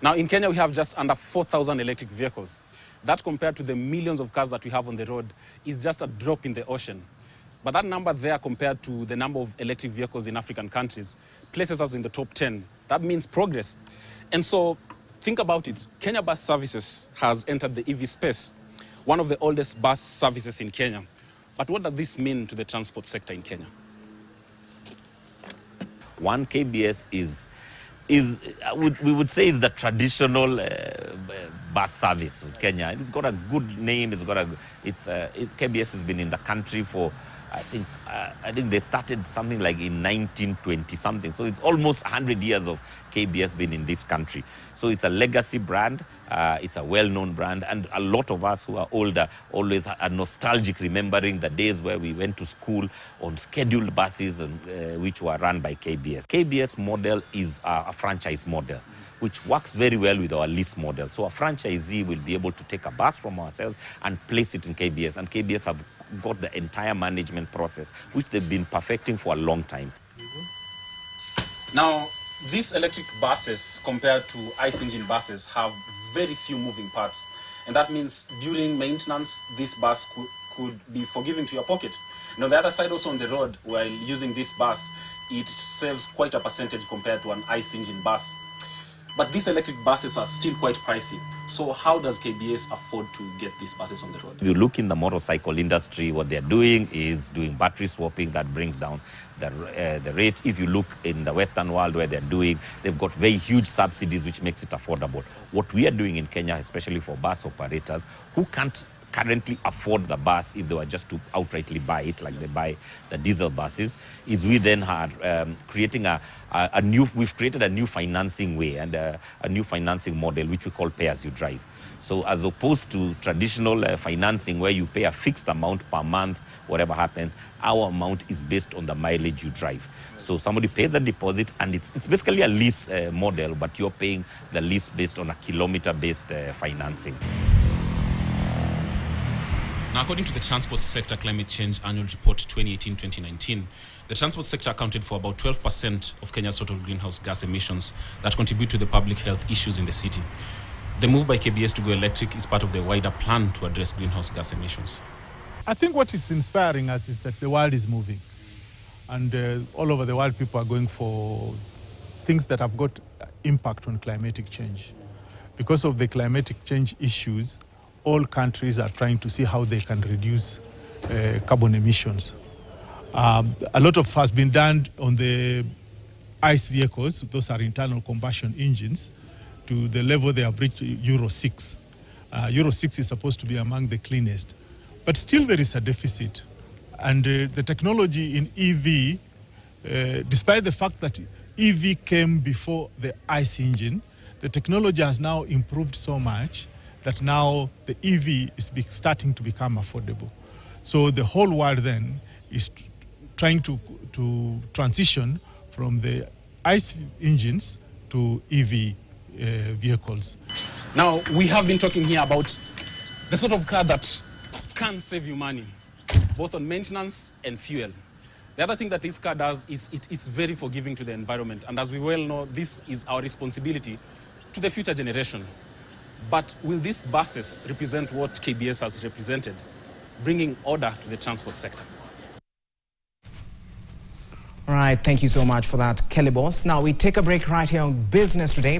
Now, in Kenya, we have just under 4,000 electric vehicles. That, compared to the millions of cars that we have on the road, is just a drop in the ocean. But that number there, compared to the number of electric vehicles in African countries, places us in the top 10. That means progress. And so, think about it. Kenya Bus Services has entered the EV space, one of the oldest bus services in Kenya. But what does this mean to the transport sector in Kenya? One, KBS we would say is the traditional bus service in Kenya. It's got a good name. KBS has been in the country for, I think they started something like in 1920 something. So it's almost 100 years of KBS been in this country. So it's a legacy brand. It's a well-known brand, and a lot of us who are older always are nostalgic, remembering the days where we went to school on scheduled buses and which were run by KBS. KBS model is a franchise model, which works very well with our lease model. So a franchisee will be able to take a bus from ourselves and place it in KBS, and KBS have got the entire management process, which they've been perfecting for a long time. Now, these electric buses, compared to ICE engine buses, have very few moving parts. And that means during maintenance, this bus could be forgiven to your pocket. Now, the other side also on the road, while using this bus, it saves quite a percentage compared to an ICE engine bus. But these electric buses are still quite pricey. So how does KBS afford to get these buses on the road? If you look in the motorcycle industry, what they're doing is doing battery swapping that brings down the rate. If you look in the Western world where they've got very huge subsidies, which makes it affordable. What we are doing in Kenya, especially for bus operators who can't currently afford the bus if they were just to outrightly buy it, like they buy the diesel buses, is we then are creating we've created a new financing way and a new financing model, which we call pay as you drive. So as opposed to traditional financing where you pay a fixed amount per month, whatever happens, our amount is based on the mileage you drive. So somebody pays a deposit, and it's basically a lease model, but you're paying the lease based on a kilometer-based financing. Now, according to the Transport Sector Climate Change Annual Report 2018-2019, the transport sector accounted for about 12% of Kenya's total greenhouse gas emissions that contribute to the public health issues in the city. The move by KBS to go electric is part of the wider plan to address greenhouse gas emissions. I think what is inspiring us is that the world is moving. And all over the world, people are going for things that have got impact on climatic change. Because of the climatic change issues, all countries are trying to see how they can reduce carbon emissions. A lot of has been done on the ICE vehicles. Those are internal combustion engines, to the level they have reached Euro 6. Euro 6 is supposed to be among the cleanest. But still there is a deficit. And the technology in EV, despite the fact that EV came before the ICE engine, the technology has now improved so much that now the EV is starting to become affordable. So the whole world then is trying to transition from the ICE engines to EV vehicles. Now, we have been talking here about the sort of car that can save you money, both on maintenance and fuel. The other thing that this car does is it's very forgiving to the environment. And as we well know, this is our responsibility to the future generation. But will these buses represent what KBS has represented, bringing order to the transport sector? All right, thank you so much for that, Kelley boss. Now we take a break right here on Business Today.